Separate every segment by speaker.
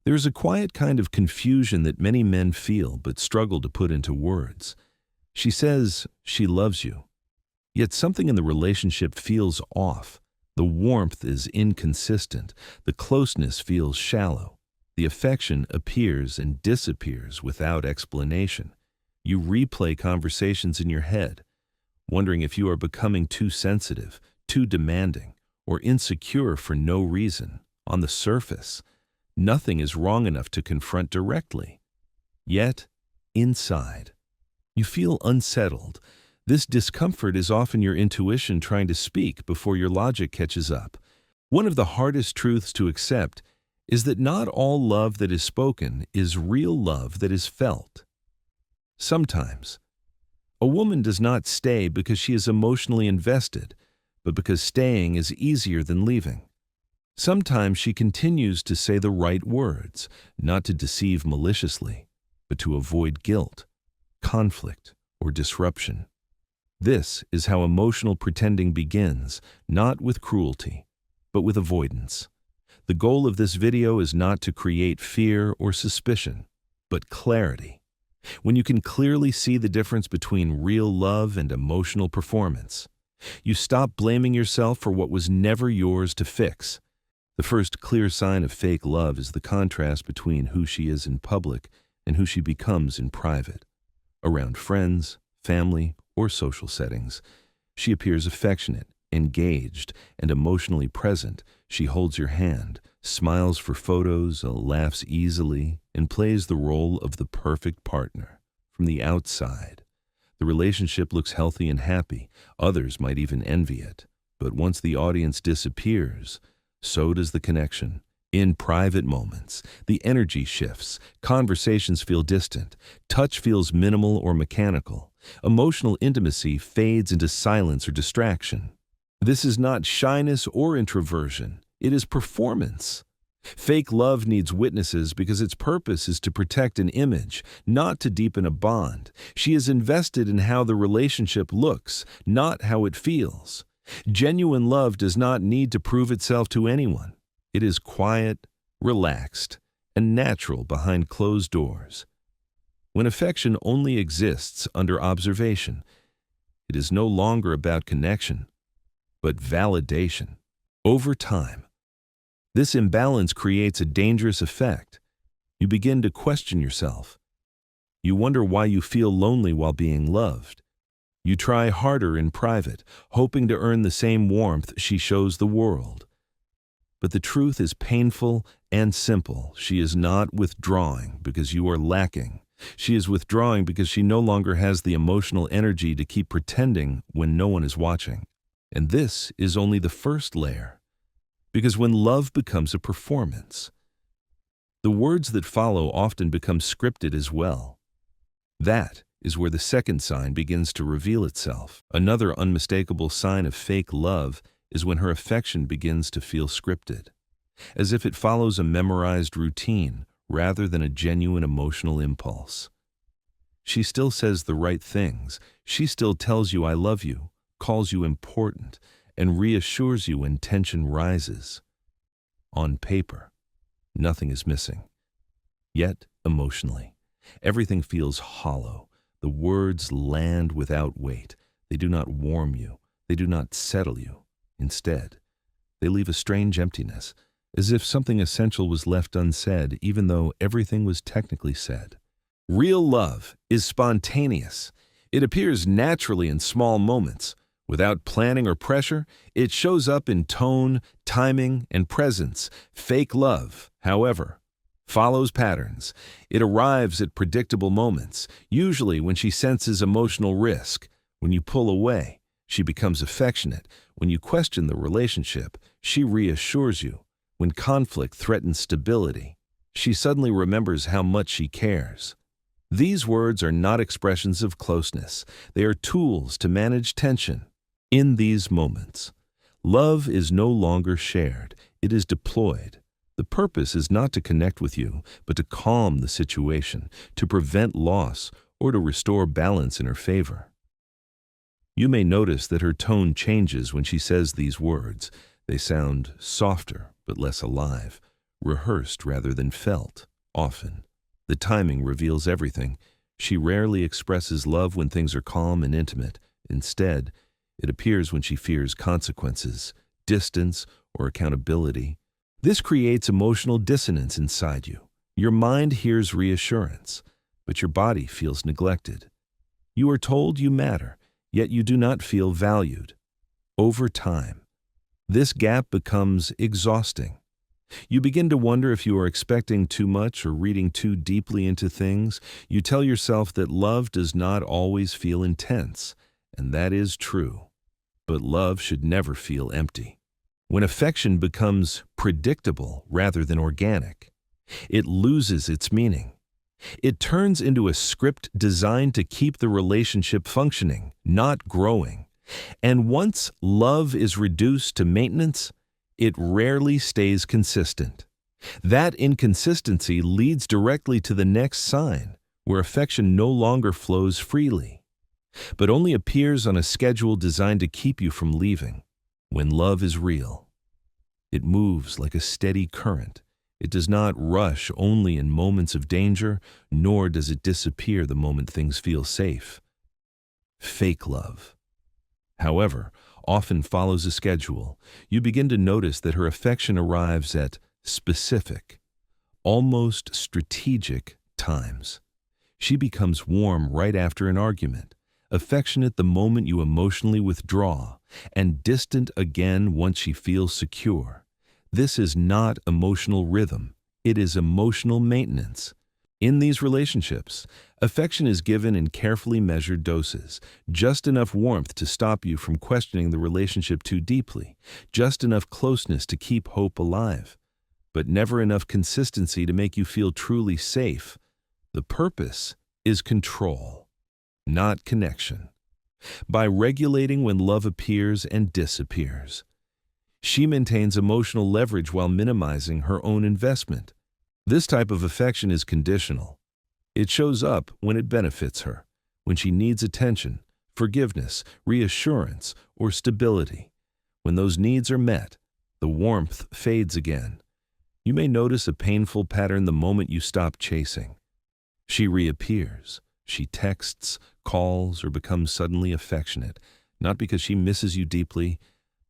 Speaker 1: There is a quiet kind of confusion that many men feel but struggle to put into words. She says she loves you, yet something in the relationship feels off. The warmth is inconsistent, the closeness feels shallow, the affection appears and disappears without explanation. You replay conversations in your head, wondering if you are becoming too sensitive, too demanding, or insecure for no reason. On the surface, nothing is wrong enough to confront directly. Yet, inside, you feel unsettled. This discomfort is often your intuition trying to speak before your logic catches up. One of the hardest truths to accept is that not all love that is spoken is real love that is felt. Sometimes, a woman does not stay because she is emotionally invested, but because staying is easier than leaving. Sometimes she continues to say the right words, not to deceive maliciously, but to avoid guilt, conflict, or disruption. This is how emotional pretending begins, not with cruelty, but with avoidance. The goal of this video is not to create fear or suspicion, but clarity. When you can clearly see the difference between real love and emotional performance, you stop blaming yourself for what was never yours to fix. The first clear sign of fake love is the contrast between who she is in public and who she becomes in private. Around friends, family, or social settings, she appears affectionate, engaged, and emotionally present. She holds your hand, smiles for photos, laughs easily, and plays the role of the perfect partner. From the outside, the relationship looks healthy and happy. Others might even envy it. But once the audience disappears, so does the connection. In private moments, the energy shifts, conversations feel distant, touch feels minimal or mechanical, emotional intimacy fades into silence or distraction. This is not shyness or introversion, it is performance. Fake love needs witnesses because its purpose is to protect an image, not to deepen a bond. She is invested in how the relationship looks, not how it feels. Genuine love does not need to prove itself to anyone. It is quiet, relaxed, and natural behind closed doors. When affection only exists under observation, it is no longer about connection, but validation. Over time, this imbalance creates a dangerous effect. You begin to question yourself. You wonder why you feel lonely while being loved. You try harder in private, hoping to earn the same warmth she shows the world. But the truth is painful and simple. She is not withdrawing because you are lacking. She is withdrawing because she no longer has the emotional energy to keep pretending when no one is watching. And this is only the first layer. Because when love becomes a performance, the words that follow often become scripted as well. That is where the second sign begins to reveal itself. Another unmistakable sign of fake love is when her affection begins to feel scripted, as if it follows a memorized routine rather than a genuine emotional impulse. She still says the right things. She still tells you I love you, calls you important, and reassures you when tension rises. On paper, nothing is missing. Yet, emotionally, everything feels hollow. The words land without weight. They do not warm you. They do not settle you. Instead, they leave a strange emptiness, as if something essential was left unsaid, even though everything was technically said. Real love is spontaneous. It appears naturally in small moments. Without planning or pressure, it shows up in tone, timing, and presence. Fake love, however, follows patterns. It arrives at predictable moments, usually when she senses emotional risk. When you pull away, she becomes affectionate. When you question the relationship, she reassures you. When conflict threatens stability, she suddenly remembers how much she cares. These words are not expressions of closeness. They are tools to manage tension. In these moments, love is no longer shared. It is deployed. The purpose is not to connect with you, but to calm the situation, to prevent loss, or to restore balance in her favor. You may notice that her tone changes when she says these words. They sound softer but less alive. rehearsed rather than felt, often. The timing reveals everything. She rarely expresses love when things are calm and intimate. Instead, it appears when she fears consequences, distance, or accountability. This creates emotional dissonance inside you. Your mind hears reassurance, but your body feels neglected. You are told you matter, yet you do not feel valued. Over time, this gap becomes exhausting. You begin to wonder if you are expecting too much or reading too deeply into things. You tell yourself that love does not always feel intense, and that is true. But love should never feel empty. When affection becomes predictable rather than organic, it loses its meaning. It turns into a script designed to keep the relationship functioning, not growing. And once love is reduced to maintenance, it rarely stays consistent. That inconsistency leads directly to the next sign, where affection no longer flows freely, but only appears on a schedule designed to keep you from leaving. When love is real, it moves like a steady current. It does not rush only in moments of danger, nor does it disappear the moment things feel safe. Fake love, however, often follows a schedule. You begin to notice that her affection arrives at specific, almost strategic times. She becomes warm right after an argument, affectionate the moment you emotionally withdraw, and distant again once she feels secure. This is not emotional rhythm, it is emotional maintenance. In these relationships, affection is given in carefully measured doses, just enough warmth to stop you from questioning the relationship too deeply, just enough closeness to keep hope alive, but never enough consistency to make you feel truly safe. The purpose is control, not connection. By regulating when love appears and disappears, she maintains emotional leverage while minimizing her own investment. This type of affection is conditional. It shows up when it benefits her, when she needs attention, forgiveness, reassurance, or stability. When those needs are met, the warmth fades again. You may notice a painful pattern the moment you stop chasing. She reappears. She texts, calls, or becomes suddenly affectionate, not because she misses you deeply,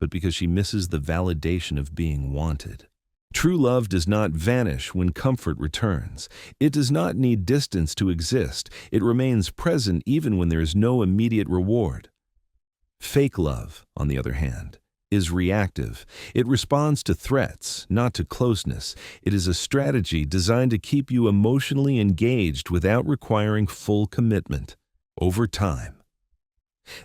Speaker 1: but because she misses the validation of being wanted. True love does not vanish when comfort returns. It does not need distance to exist. It remains present even when there is no immediate reward. Fake love, on the other hand, is reactive. It responds to threats, not to closeness. It is a strategy designed to keep you emotionally engaged without requiring full commitment. Over time,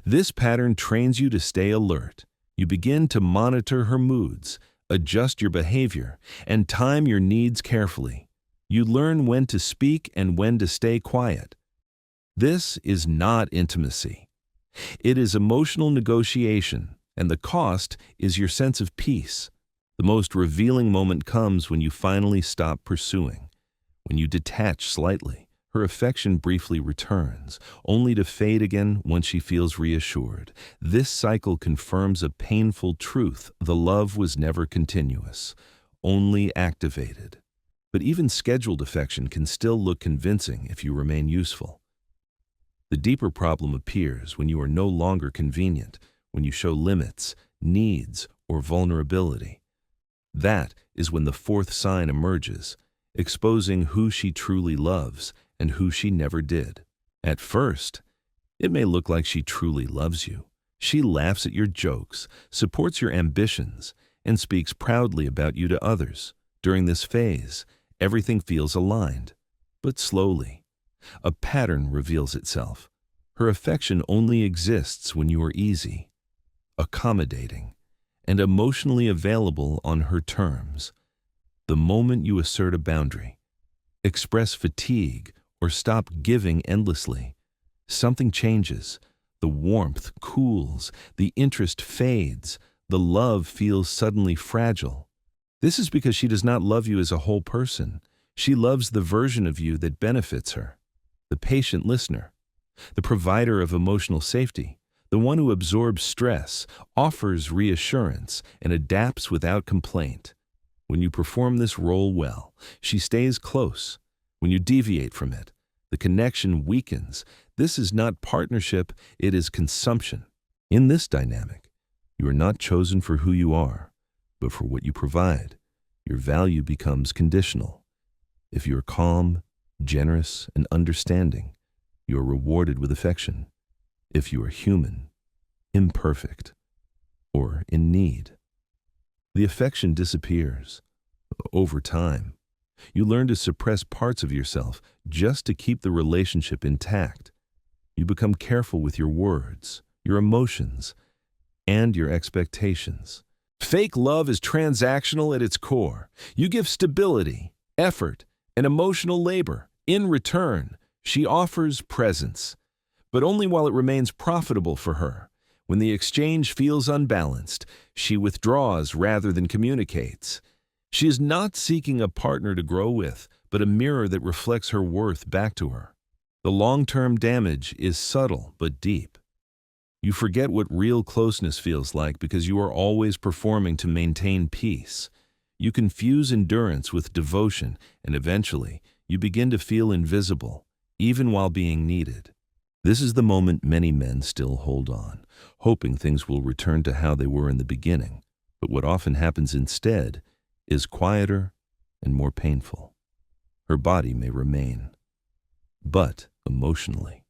Speaker 1: this pattern trains you to stay alert. You begin to monitor her moods, adjust your behavior, and time your needs carefully. You learn when to speak and when to stay quiet. This is not intimacy. It is emotional negotiation, and the cost is your sense of peace. The most revealing moment comes when you finally stop pursuing, when you detach slightly. Her affection briefly returns, only to fade again once she feels reassured. This cycle confirms a painful truth: the love was never continuous, only activated. But even scheduled affection can still look convincing if you remain useful. The deeper problem appears when you are no longer convenient, when you show limits, needs, or vulnerability. That is when the fourth sign emerges, exposing who she truly loves and who she never did. At first, it may look like she truly loves you. She laughs at your jokes, supports your ambitions, and speaks proudly about you to others. During this phase, everything feels aligned. But slowly, a pattern reveals itself. Her affection only exists when you are easy, accommodating, and emotionally available on her terms. The moment you assert a boundary, express fatigue, or stop giving endlessly, something changes. The warmth cools, the interest fades, the love feels suddenly fragile. This is because she does not love you as a whole person. She loves the version of you that benefits her, the patient listener, the provider of emotional safety, the one who absorbs stress, offers reassurance, and adapts without complaint. When you perform this role well, she stays close. When you deviate from it, the connection weakens. This is not partnership, it is consumption. In this dynamic, you are not chosen for who you are, but for what you provide. Your value becomes conditional. If you are calm, generous, and understanding, you are rewarded with affection. If you are human, imperfect, or in need, the affection disappears. Over time, you learn to suppress parts of yourself just to keep the relationship intact. You become careful with your words, your emotions, and your expectations. Fake love is transactional at its core. You give stability, effort, and emotional labor. In return, she offers presence, but only while it remains profitable for her. When the exchange feels unbalanced, she withdraws rather than communicates. She is not seeking a partner to grow with, but a mirror that reflects her worth back to her. The long-term damage is subtle but deep. You forget what real closeness feels like because you are always performing to maintain peace. You confuse endurance with devotion, and eventually, you begin to feel invisible, even while being needed. This is the moment many men still hold on, hoping things will return to how they were in the beginning. But what often happens instead is quieter and more painful. Her body may remain, but emotionally,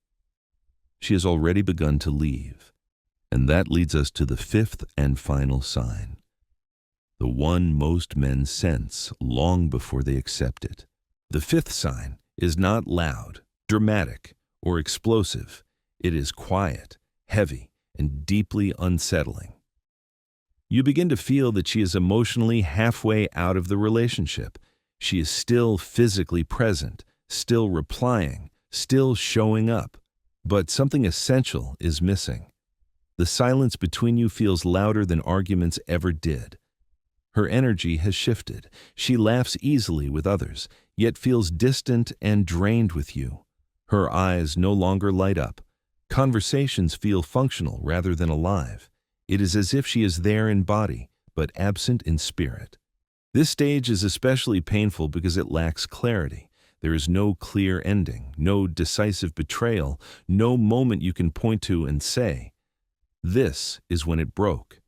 Speaker 1: she has already begun to leave. And that leads us to the fifth and final sign, the one most men sense long before they accept it. The fifth sign is not loud, dramatic, or explosive. It is quiet, heavy, and deeply unsettling. You begin to feel that she is emotionally halfway out of the relationship. She is still physically present, still replying, still showing up, but something essential is missing. The silence between you feels louder than arguments ever did. Her energy has shifted. She laughs easily with others, yet feels distant and drained with you. Her eyes no longer light up. Conversations feel functional rather than alive. It is as if she is there in body, but absent in spirit. This stage is especially painful because it lacks clarity. There is no clear ending, no decisive betrayal, no moment you can point to and say, "This is when it broke."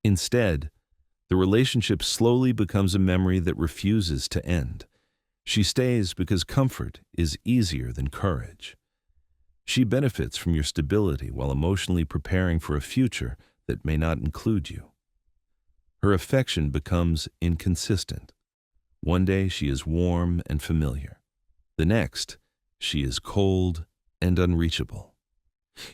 Speaker 1: Instead, the relationship slowly becomes a memory that refuses to end. She stays because comfort is easier than courage. She benefits from your stability while emotionally preparing for a future that may not include you. Her affection becomes inconsistent. One day she is warm and familiar. The next, she is cold and unreachable.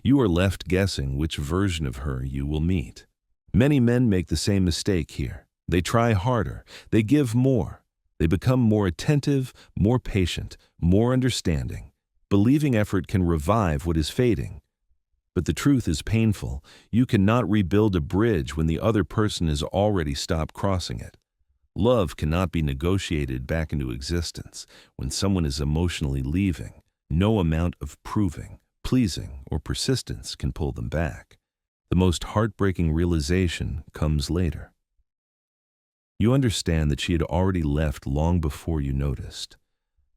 Speaker 1: You are left guessing which version of her you will meet. Many men make the same mistake here. They try harder. They give more. They become more attentive, more patient, more understanding, believing effort can revive what is fading. But the truth is painful. You cannot rebuild a bridge when the other person has already stopped crossing it. Love cannot be negotiated back into existence. When someone is emotionally leaving, no amount of proving, pleasing, or persistence can pull them back. The most heartbreaking realization comes later. You understand that she had already left long before you noticed.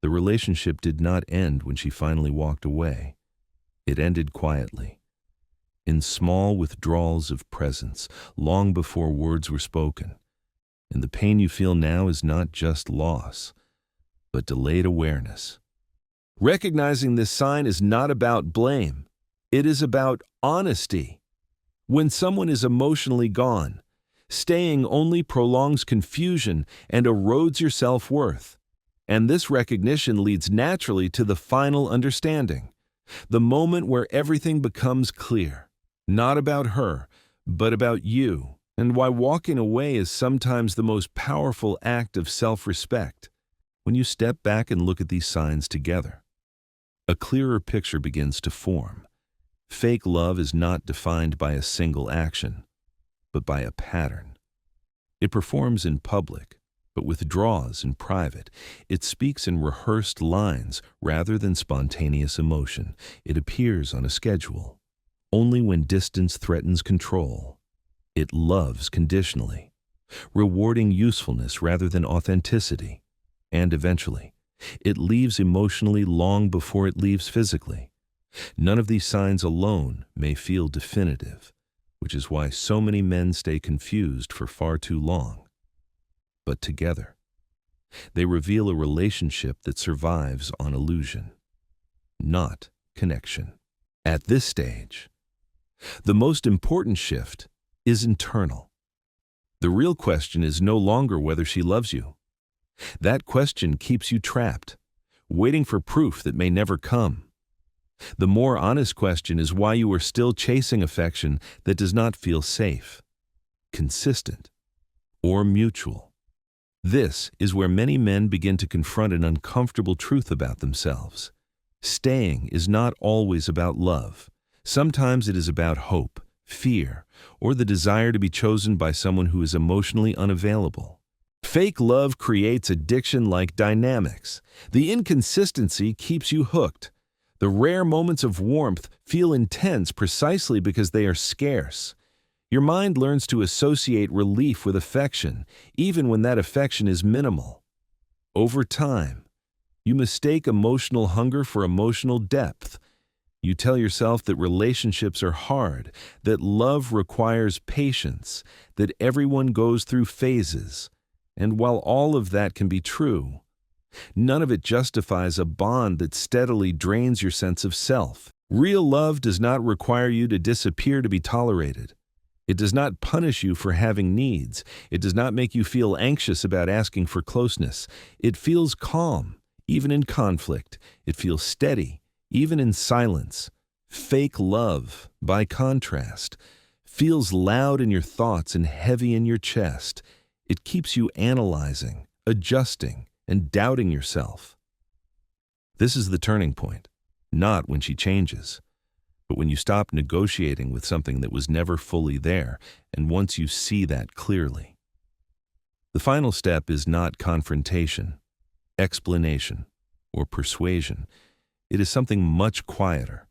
Speaker 1: The relationship did not end when she finally walked away. It ended quietly, in small withdrawals of presence, long before words were spoken. And the pain you feel now is not just loss, but delayed awareness. Recognizing this sign is not about blame. It is about honesty. When someone is emotionally gone, staying only prolongs confusion and erodes your self-worth. And this recognition leads naturally to the final understanding, the moment where everything becomes clear, not about her, but about you, and why walking away is sometimes the most powerful act of self-respect. When you step back and look at these signs together, a clearer picture begins to form. Fake love is not defined by a single action, but by a pattern. It performs in public, but withdraws in private. It speaks in rehearsed lines rather than spontaneous emotion. It appears on a schedule. Only when distance threatens control. It loves conditionally. rewarding usefulness rather than authenticity. And eventually, it leaves emotionally long before it leaves physically. None of these signs alone may feel definitive, which is why so many men stay confused for far too long. But together, they reveal a relationship that survives on illusion, not connection. At this stage, the most important shift is internal. The real question is no longer whether she loves you. That question keeps you trapped, waiting for proof that may never come. The more honest question is why you are still chasing affection that does not feel safe, consistent, or mutual. This is where many men begin to confront an uncomfortable truth about themselves. Staying is not always about love. Sometimes it is about hope, fear, or the desire to be chosen by someone who is emotionally unavailable. Fake love creates addiction-like dynamics. The inconsistency keeps you hooked. The rare moments of warmth feel intense precisely because they are scarce. Your mind learns to associate relief with affection, even when that affection is minimal. Over time, you mistake emotional hunger for emotional depth. You tell yourself that relationships are hard, that love requires patience, that everyone goes through phases. And while all of that can be true, none of it justifies a bond that steadily drains your sense of self. Real love does not require you to disappear to be tolerated. It does not punish you for having needs. It does not make you feel anxious about asking for closeness. It feels calm, even in conflict. It feels steady, even in silence. Fake love, by contrast, feels loud in your thoughts and heavy in your chest. It keeps you analyzing, adjusting, and doubting yourself. This is the turning point, not when she changes, but when you stop negotiating with something that was never fully there, and once you see that clearly. The final step is not confrontation, explanation, or persuasion. It is something much quieter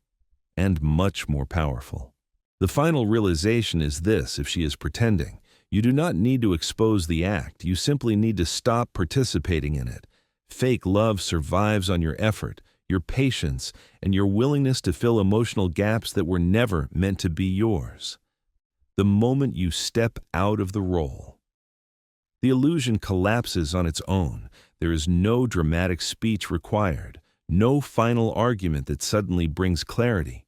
Speaker 1: and much more powerful. The final realization is this: if she is pretending, you do not need to expose the act. You simply need to stop participating in it. Fake love survives on your effort, your patience, and your willingness to fill emotional gaps that were never meant to be yours. The moment you step out of the role, the illusion collapses on its own. There is no dramatic speech required, no final argument that suddenly brings clarity.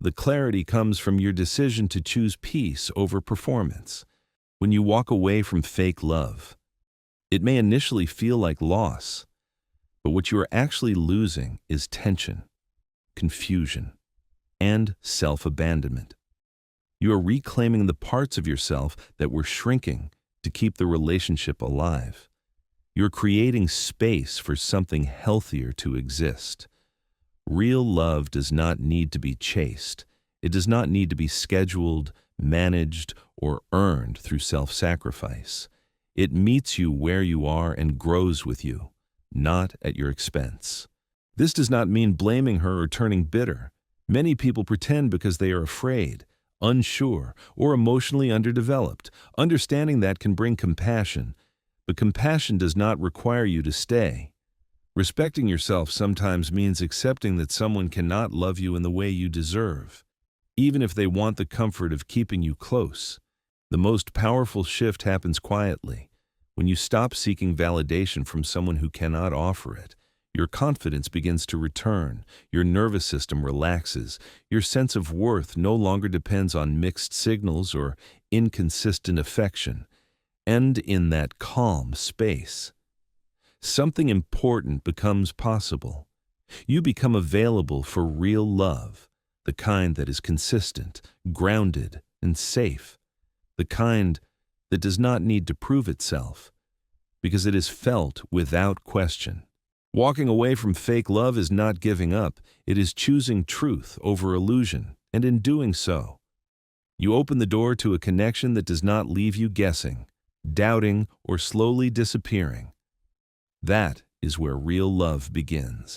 Speaker 1: The clarity comes from your decision to choose peace over performance. When you walk away from fake love, it may initially feel like loss, but what you are actually losing is tension, confusion, and self-abandonment. You are reclaiming the parts of yourself that were shrinking to keep the relationship alive. You're creating space for something healthier to exist. Real love does not need to be chased. It does not need to be scheduled, managed, or earned through self-sacrifice. It meets you where you are and grows with you, not at your expense. This does not mean blaming her or turning bitter. Many people pretend because they are afraid, unsure, or emotionally underdeveloped. Understanding that can bring compassion, but compassion does not require you to stay. Respecting yourself sometimes means accepting that someone cannot love you in the way you deserve, even if they want the comfort of keeping you close. The most powerful shift happens quietly. When you stop seeking validation from someone who cannot offer it, your confidence begins to return, your nervous system relaxes, your sense of worth no longer depends on mixed signals or inconsistent affection. And in that calm space, something important becomes possible. You become available for real love, the kind that is consistent, grounded, and safe. The kind that does not need to prove itself, because it is felt without question. Walking away from fake love is not giving up. It is choosing truth over illusion, and in doing so, you open the door to a connection that does not leave you guessing, doubting, or slowly disappearing. That is where real love begins.